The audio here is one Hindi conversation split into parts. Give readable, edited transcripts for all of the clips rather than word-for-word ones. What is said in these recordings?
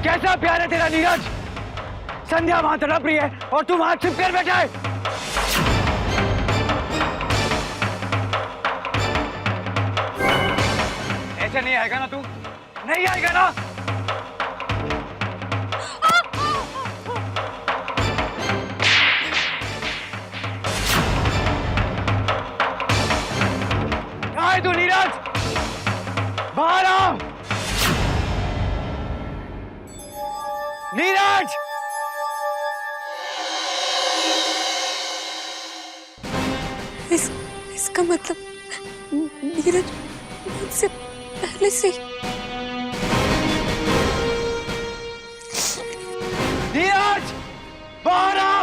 कैसा प्यार है तेरा नीरज। संध्या वहां तड़प रही है और तू वहां छिप कर बैठा है। ऐसे नहीं आएगा ना तू, नहीं आएगा ना। कहाँ है तू नीरज, बाहर आ। नीरज, इसका मतलब नीरज मुझसे पहले से। नीरज, बाहर आ।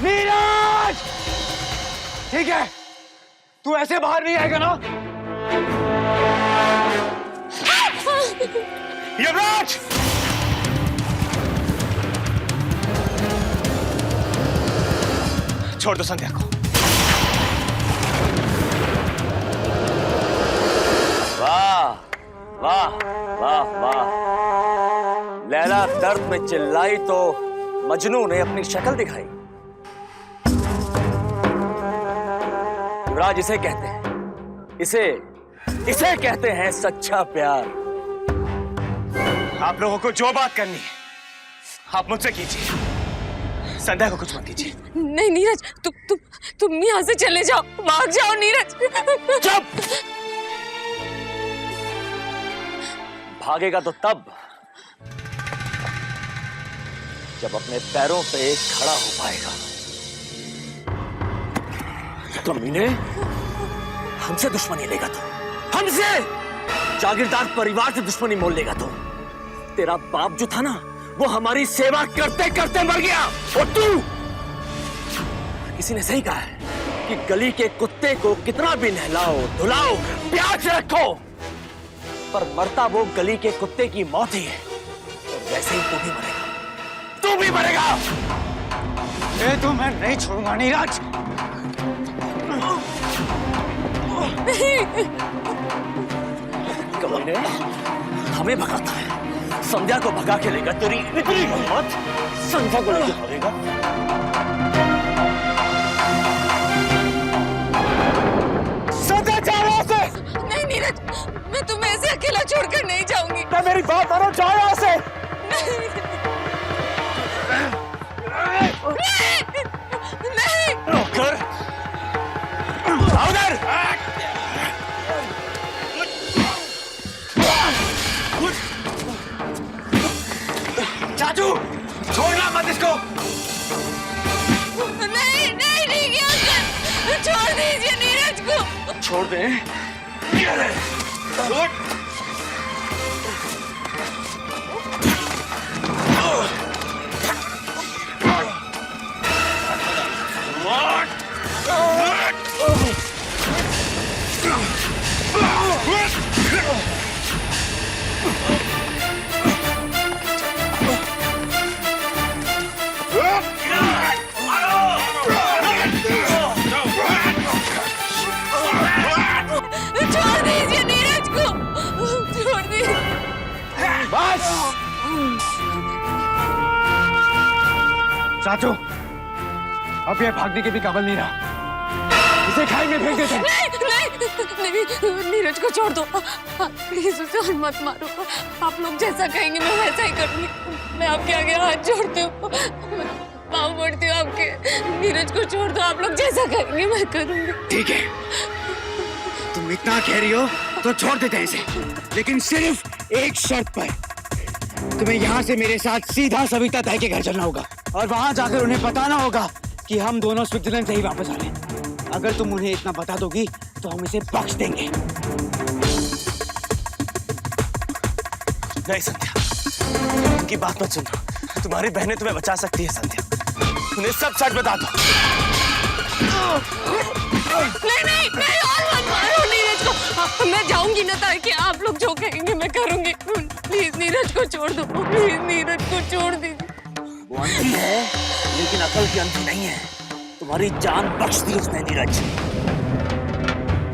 नीरज, ठीक है, तू ऐसे बाहर नहीं आएगा ना। यमराज, छोड़ दो संध्या को। वाह वाह वाह वाह, लैला दर्द में चिल्लाई तो मजनू ने अपनी शक्ल दिखाई। युवराज, इसे कहते हैं, इसे कहते हैं सच्चा प्यार। आप लोगों को जो बात करनी है आप मुझसे कीजिए, संध्या को कुछ मत कीजिए। नहीं नीरज, तुम यहाँ से चले जाओ, भाग जाओ नीरज। चुप! भागेगा तो तब जब अपने पैरों पे खड़ा हो पाएगा। कमीने, हमसे दुश्मनी लेगा तू, हमसे जागीरदार परिवार से दुश्मनी मोल लेगा तू। तेरा बाप जो था ना, वो हमारी सेवा करते करते मर गया। और तू, किसी ने सही कहा है कि गली के कुत्ते को कितना भी नहलाओ धुलाओ प्यार से रखो, पर मरता वो गली के कुत्ते की मौत ही है। और वैसे ही तू भी मरेगा, तू भी मरेगा। ये तो मैं नहीं छोड़ूंगा नीरज। कमीने, हमें भगाता है, संध्या को भगा के लेगा। तेरी इतनी हिम्मत, संध्या को लेके भागेगा। संध्या, जा रहा से। नहीं नीरज, मैं तुम्हें ऐसे अकेला छोड़कर नहीं जाऊंगी। मैं मेरी बात मानो, जाओ यहाँ से। नहीं। नौकर, आओ उधर। चाचू, छोड़ना मत इसको। नहीं किया, छोड़ दीजिए नीरज को। छोड़ दे। छोड़ दीजिए नीरज को, छोड़ दीजिए। बस चाचू, अब ये भागने के भी काबिल नहीं रहा, इसे खाई में फेंक देते। नहीं, नीरज को छोड़ दो प्लीज, उसे और मत मारो। आप लोग जैसा कहेंगे मैं वैसा ही करूंगी। मैं आपके आगे हाथ जोड़ती हूँ, पाँव पड़ती हूँ आपके। नीरज को छोड़ दो, आप लोग जैसा कहेंगे मैं करूंगी। ठीक है, तुम इतना कह रही हो तो छोड़ देते हैं इसे, लेकिन सिर्फ एक शर्त पर। तुम्हें यहाँ से मेरे साथ सीधा सविता ताई के घर चलना होगा और वहां जाकर उन्हें बताना होगा कि हम दोनों स्विट्जरलैंड से ही वापस आ रहे हैं। अगर तुम उन्हें इतना बता दोगी तो हम इसे बख्श देंगे। नहीं संध्या, उनकी बात मत सुनो। तुम्हारी बहनें तुम्हें बचा सकती है संध्या, उन्हें सब सच बता दो। नहीं, और मत मारो नीरज को। मैं जाऊंगी ना ताकि आप लोग जो कहेंगे मैं करूंगी। प्लीज नीरज को छोड़ दो, प्लीज नीरज को छोड़ दीजिए। वो अंधी है लेकिन अकल की अंधी नहीं है। तुम्हारी जान बख्श दी उसने नीरज।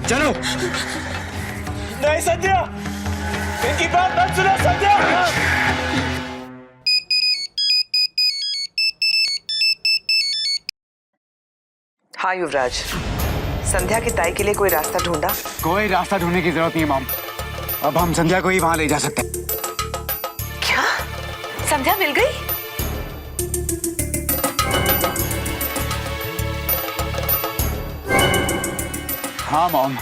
चलो। नहीं संध्या, इनकी बात मत सुनो संध्या। हाँ युवराज, संध्या की ताई के लिए कोई रास्ता ढूंढा? कोई रास्ता ढूंढने की जरूरत नहीं मॉम, अब हम संध्या को ही वहां ले जा सकते हैं। क्या संध्या मिल गई? हाँ मॉम,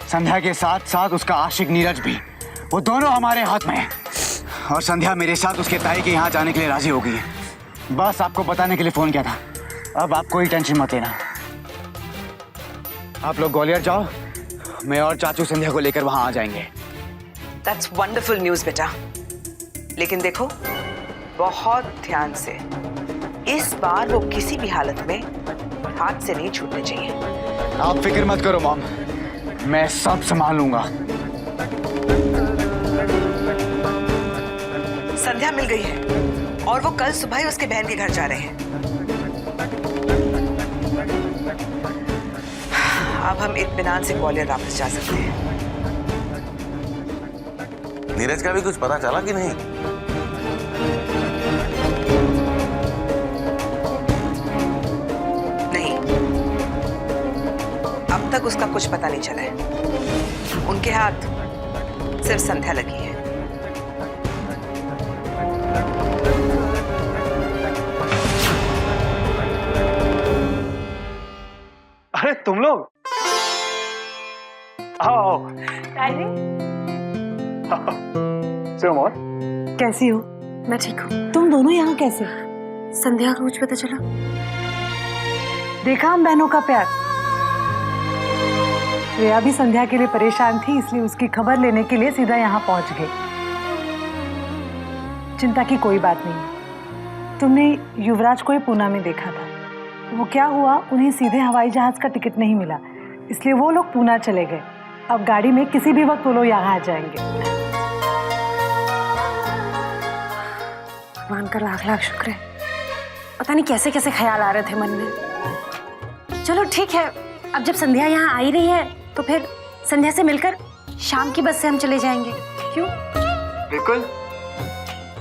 संध्या के साथ साथ उसका आशिक नीरज भी, वो दोनों हमारे हाथ में हैं। और संध्या मेरे साथ उसके ताई के यहाँ जाने के लिए राजी हो गई है। बस आपको बताने के लिए फोन किया था। अब आप कोई टेंशन मत लेना। आप लोग ग्वालियर जाओ, मैं और चाचू संध्या को लेकर वहां आ जाएंगे। That's wonderful news बेटा। लेकिन देखो, बहुत ध्यान से, इस बार वो किसी भी हालत में हाथ से नहीं छूटने चाहिए। आप फिक्र मत करो मॉम, मैं सब संभाल लूंगा। संध्या मिल गई है और वो कल सुबह ही उसके बहन के घर जा रहे हैं। अब हम इत्मीनान से ग्वालियर वापस जा सकते हैं। नीरज का भी कुछ पता चला कि नहीं? नहीं, अब तक उसका कुछ पता नहीं चला है। उनके हाथ सिर्फ संध्या लगी है। अरे तुम लोग आओ। मोहन, कैसी हो? मैं ठीक हूँ। तुम दोनों यहाँ कैसे? संध्या का कुछ पता चला? देखा हम बहनों का प्यार। श्रेया भी संध्या के लिए परेशान थी, इसलिए उसकी खबर लेने के लिए सीधा यहाँ पहुँच गई। चिंता की कोई बात नहीं। तुमने युवराज को ही पूना में देखा था। वो क्या हुआ, उन्हें सीधे हवाई जहाज का टिकट नहीं मिला, इसलिए वो लोग पूना चले गए। अब गाड़ी में किसी भी वक्त वो लोग यहाँ आ जाएंगे। भगवान का लाख लाख शुक्र है। पता नहीं कैसे कैसे ख्याल आ रहे थे मन में। चलो ठीक है, अब जब संध्या यहाँ आ ही रही है तो फिर संध्या से मिलकर शाम की बस से हम चले जाएंगे। क्यों? बिल्कुल,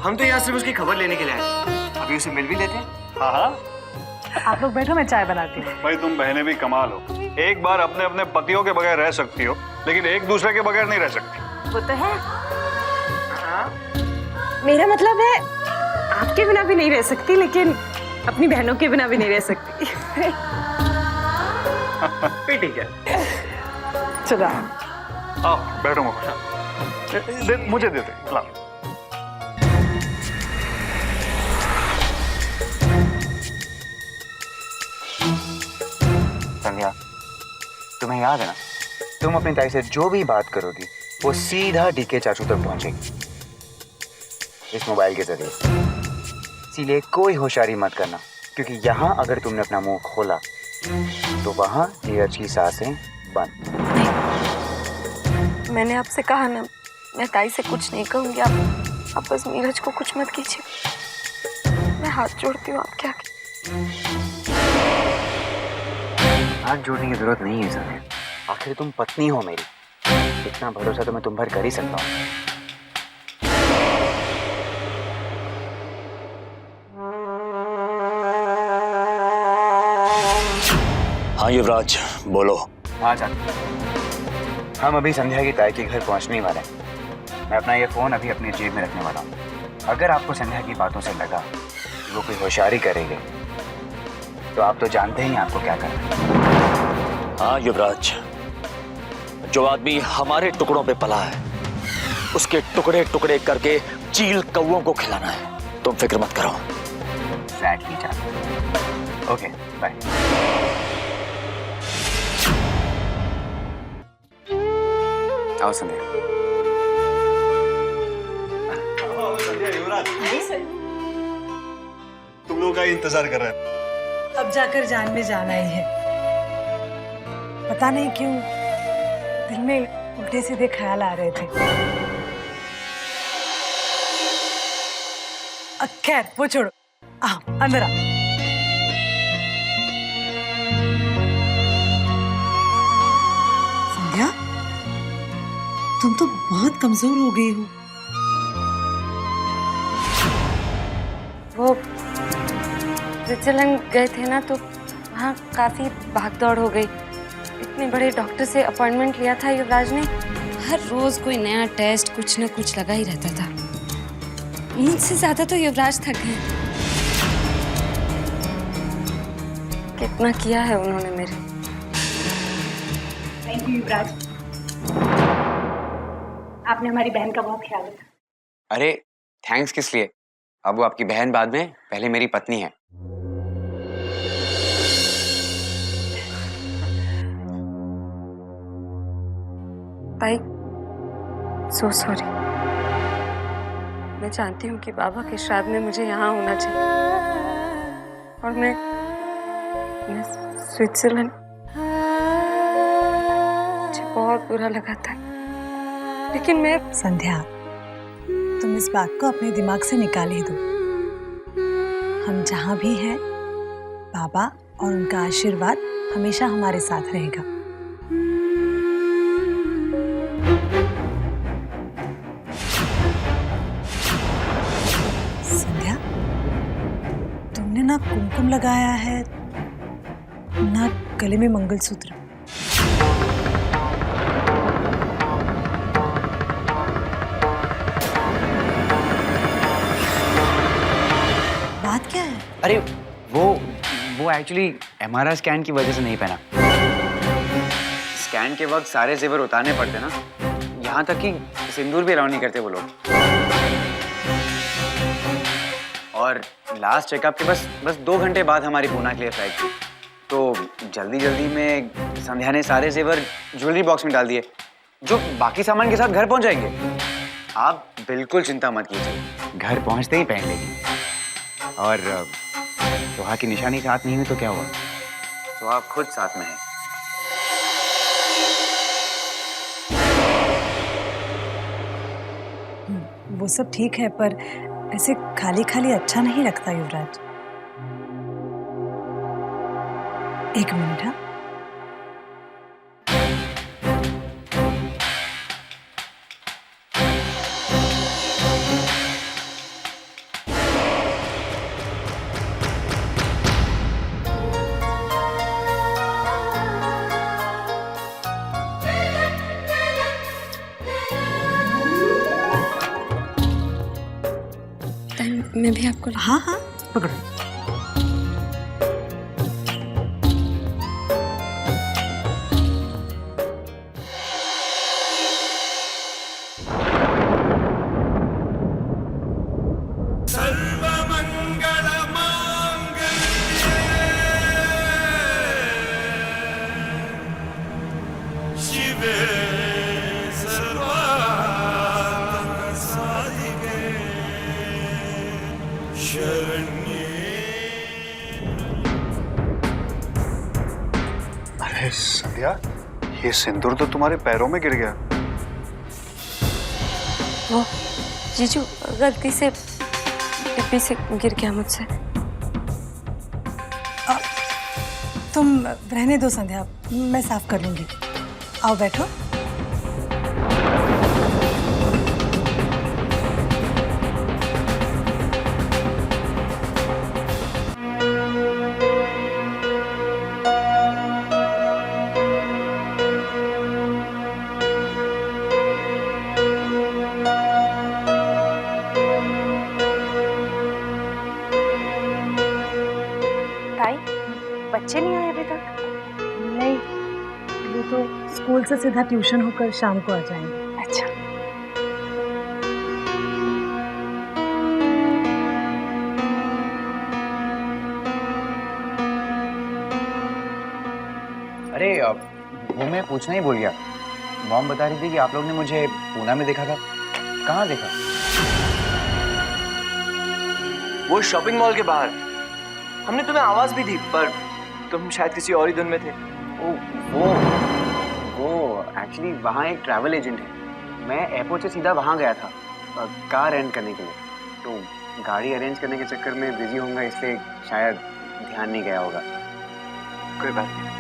हम तो यहाँ सिर्फ उसकी खबर लेने के लिए आए। अभी उसे मिल भी लेते हैं। हाँ हाँ, आप लोग बैठो, मैं चाय बनाती हूँ। भाई तुम बहनें भी कमाल हो। एक बार अपने अपने पतियों के बगैर रह सकती हो, लेकिन एक दूसरे के बगैर नहीं रह सकती। वो तो है। मेरा मतलब है आपके बिना भी नहीं रह सकती, लेकिन अपनी बहनों के बिना भी नहीं रह सकती। ठीक है, चलो आओ बैठो मुझे दे दे। लाओ। संध्या, तुम्हें याद है ना, तुम अपनी ताई से जो भी बात करोगी वो सीधा डीके चाचू तक पहुंचेगी इस मोबाइल के जरिए। इसीलिए कोई होशियारी मत करना, क्योंकि यहाँ अगर तुमने अपना मुंह खोला तो वहाँ नीरज की सांसें बंद। मैंने आपसे कहा ना, मैं ताई से कुछ नहीं कहूंगी। आप बस नीरज को कुछ मत कीजिए। मैं हाथ जोड़ती हूँ आपके आगे। हाथ जोड़ने की जरूरत नहीं है संध्या, आखिर तुम पत्नी हो मेरी। इतना भरोसा तो मैं तुम पर कर ही सकता हूँ। हाँ युवराज, बोलो। हाँ चाचा, हम अभी संध्या की ताई के घर पहुंचने वाले हैं। मैं अपना ये फोन अभी अपनी जेब में रखने वाला हूँ। अगर आपको संध्या की बातों से लगा कि वो कोई होशियारी करेगी तो आप तो जानते ही आपको क्या करना है। हाँ युवराज, जो आदमी हमारे टुकड़ों पे पला है उसके टुकड़े टुकड़े करके चील कौओं को खिलाना है। तुम फिक्र मत करो। एग्जैक्टली चाचा। Okay bye. आओ संध्या। तुम लोगों का इंतजार कर रहे हैं। अब जाकर जान में जाना ही है। पता नहीं क्यों दिल में उल्टे सीधे ख्याल आ रहे थे। खैर वो छोड़ो, आओ अंदर आओ। तुम तो बहुत कमजोर हो गई हो। वो स्विट्जरलैंड गए थे ना, तो वहाँ काफी भागदौड़ हो गई। इतने बड़े डॉक्टर से अपॉइंटमेंट लिया था युवराज ने। हर रोज कोई नया टेस्ट कुछ न कुछ लगा ही रहता था। मुझसे ज्यादा तो युवराज थक गए। कितना किया है उन्होंने मेरे। थैंक यू युवराज, आपने हमारी बहन का बहुत ख्याल रखा। अरे थैंक्स किस लिए? अब वो आपकी बहन बाद में, पहले मेरी पत्नी है। ताई, सो सॉरी। मैं जानती हूँ कि बाबा के श्राद्ध में मुझे यहाँ होना चाहिए, और मैं स्विट्जरलैंड, मुझे बहुत बुरा लगा था, लेकिन मैं संध्या, तुम इस बात को अपने दिमाग से निकाल ही दो। हम जहाँ भी हैं, बाबा और उनका आशीर्वाद हमेशा हमारे साथ रहेगा। संध्या, तुमने ना कुमकुम लगाया है, ना गले में मंगलसूत्र। बात क्या है? अरे वो एक्चुअली MRI स्कैन की वजह से नहीं पहना। स्कैन के वक्त सारे जेवर उतारने पड़ते ना, यहाँ तक कि सिंदूर भी अलाउ नहीं करते वो लोग। और लास्ट चेकअप के बस 2 घंटे बाद हमारी पूना के लिए फ्लाइट थी, तो जल्दी जल्दी में संध्या ने सारे जेवर ज्वेलरी बॉक्स में डाल दिए, जो बाकी सामान के साथ घर पहुंच जाएंगे। आप बिल्कुल चिंता मत कीजिए, घर पहुंचते ही पहन लेगी। और सुहा की निशानी साथ नहीं हुई तो क्या हुआ, सुहा खुद साथ में है। वो सब ठीक है, पर ऐसे खाली खाली अच्छा नहीं लगता युवराज। एक मिनट। हाँ, मैं भी आपको हाँ हाँ, पकड़ो। अरे संध्या, ये सिंदूर तो तुम्हारे पैरों में गिर गया। वो जीजू गलती से डिब्बी से गिर गया मुझसे। तुम रहने दो संध्या, मैं साफ कर लूंगी। आओ बैठो। बच्चे नहीं आए अभी तक? नहीं, वो तो स्कूल से सीधा ट्यूशन होकर शाम को आ जाएंगे। अच्छा। अरे वो मैं पूछना ही भूल गया। मॉम बता रही थी कि आप लोग ने मुझे पूना में देखा था। कहाँ देखा? वो शॉपिंग मॉल के बाहर। हमने तुम्हें आवाज भी दी, पर तुम शायद किसी और ही धुन में थे। वो एक्चुअली वहाँ एक ट्रैवल एजेंट है। मैं एयरपोर्ट से सीधा वहाँ गया था कार रेंट करने के लिए, तो गाड़ी अरेंज करने के चक्कर में बिजी होऊंगा, इसलिए शायद ध्यान नहीं गया होगा। कोई बात नहीं।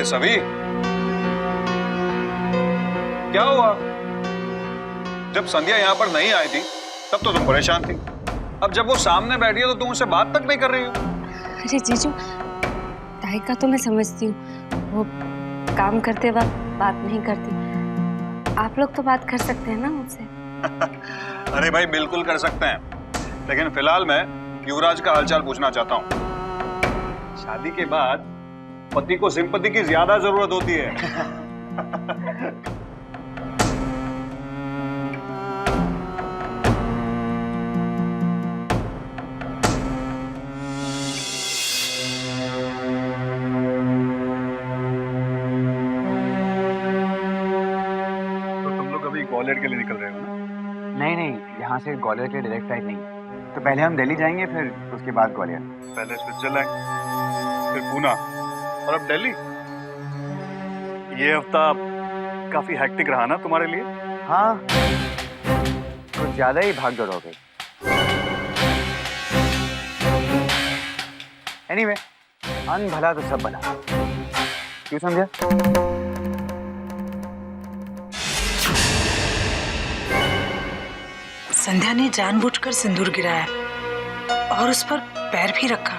सभी, क्या हुआ? जब संध्या यहाँ पर नहीं आई थी तब तो तुम परेशान थी। अब जब वो सामने बैठी है तो तुम उससे बात तक नहीं कर रही हो। अरे जीजू, ताई का तो मैं समझती हूँ, वो काम करते वक्त बात नहीं करती। आप लोग तो बात कर सकते हैं ना मुझसे। अरे भाई बिल्कुल कर सकते हैं, लेकिन फिलहाल मैं युवराज का हालचाल पूछना चाहता हूँ। शादी के बाद पति को सिंपैथी की ज्यादा जरूरत होती है। तो तुम लोग अभी ग्वालियर के लिए निकल रहे हो ना? नहीं, यहाँ से ग्वालियर के डायरेक्ट फ्लाइट नहीं, तो पहले हम दिल्ली जाएंगे, फिर उसके बाद ग्वालियर। पहले स्विट्जरलैंड, फिर पूना और अब दिल्ली। ये हफ्ता काफी हेक्टिक रहा ना तुम्हारे लिए? हाँ, कुछ ज्यादा ही भागदौड़ हो गई। एनीवे, अन भला तो सब भला, क्यों समझा? संध्या ने जानबूझकर सिंदूर गिराया और उस पर पैर भी रखा।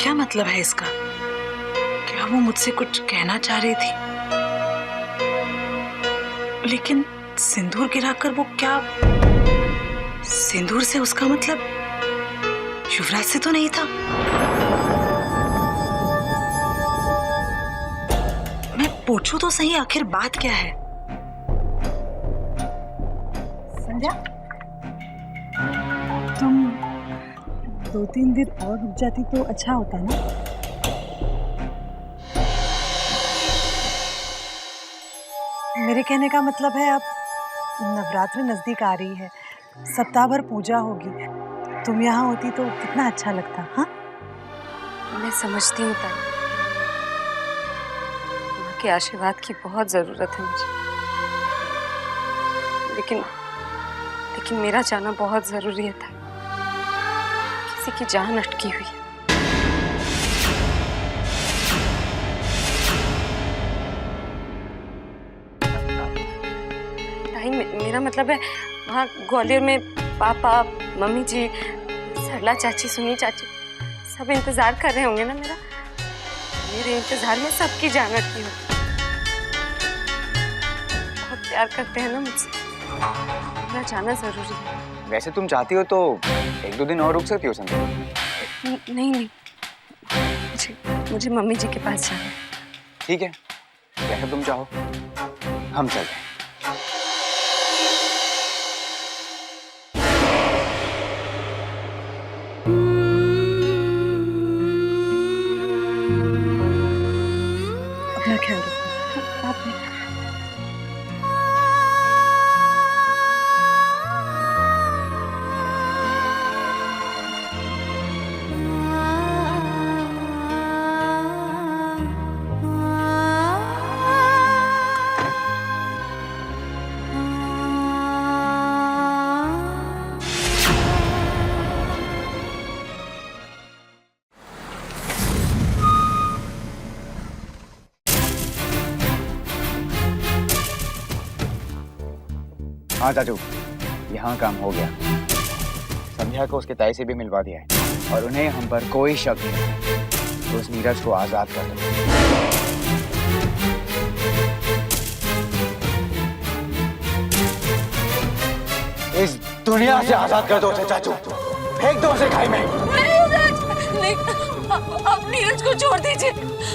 क्या मतलब है इसका? क्या वो मुझसे कुछ कहना चाह रही थी? लेकिन सिंदूर गिराकर वो क्या? सिंदूर से उसका मतलब युवराज से तो नहीं था। मैं पूछूं तो सही, आखिर बात क्या है? संध्या, तुम 2-3 दिन और रुक जाती तो अच्छा होता ना। मेरे कहने का मतलब है, अब नवरात्र नजदीक आ रही है, सप्ताह भर पूजा होगी, तुम यहाँ होती तो कितना अच्छा लगता। हाँ, मैं समझती हूँ ताई, माँ के आशीर्वाद की बहुत जरूरत है मुझे, लेकिन मेरा जाना बहुत जरूरी है ताई। किसी की जान अटकी हुई है। ताई, मेरा मतलब है, वहाँ ग्वालियर में पापा, मम्मी जी, सरला चाची, सुनी चाची सब इंतजार कर रहे होंगे ना मेरा। मेरे इंतजार में सबकी जान अटकी होगी। बहुत प्यार करते हैं ना मुझसे, मेरा जाना जरूरी है। वैसे तुम चाहती हो तो 1-2 दिन और रुक सकती हो संध्या। नहीं, मुझे मम्मी जी के पास जाना है। ठीक है, जैसा तुम चाहो, हम चलते हैं। अपना ख्याल रखो। आप भी। हाँ चाचू, यहाँ काम हो गया। संध्या को उसके ताई से भी मिलवा दिया है, और उन्हें हम पर कोई शक नहीं, तो उस नीरज को आजाद कर दो। इस दुनिया से आजाद कर दो उसे चाचू, फेंक दो उसे खाई में। नहीं युवराज, नहीं, आप नीरज को छोड़ दीजिए,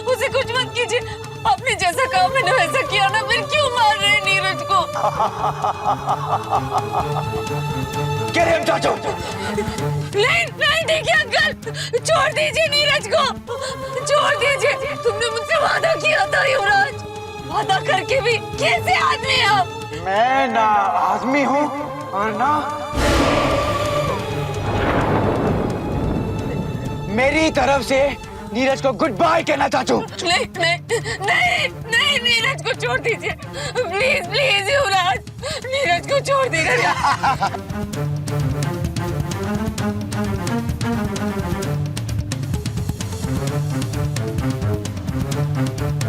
उसे कुछ मत कीजिए। आपने जैसा कहा मैंने वैसा किया ना, फिर क्यों मार रहे हैं नीरज को? क्या रे चाचू? नहीं ठीक है अंकल, छोड़ दीजिए नीरज को, छोड़ दीजिए। तुमने मुझसे वादा किया था युवराज, वादा करके भी कैसे आदमी हैं आप? मैं ना आदमी हूँ और ना मेरी तरफ से नीरज को गुड बाय कहना चाचू। नहीं नीरज को छोड़ दीजिए, प्लीज प्लीज युवराज, नीरज को छोड़ दीजिए। है।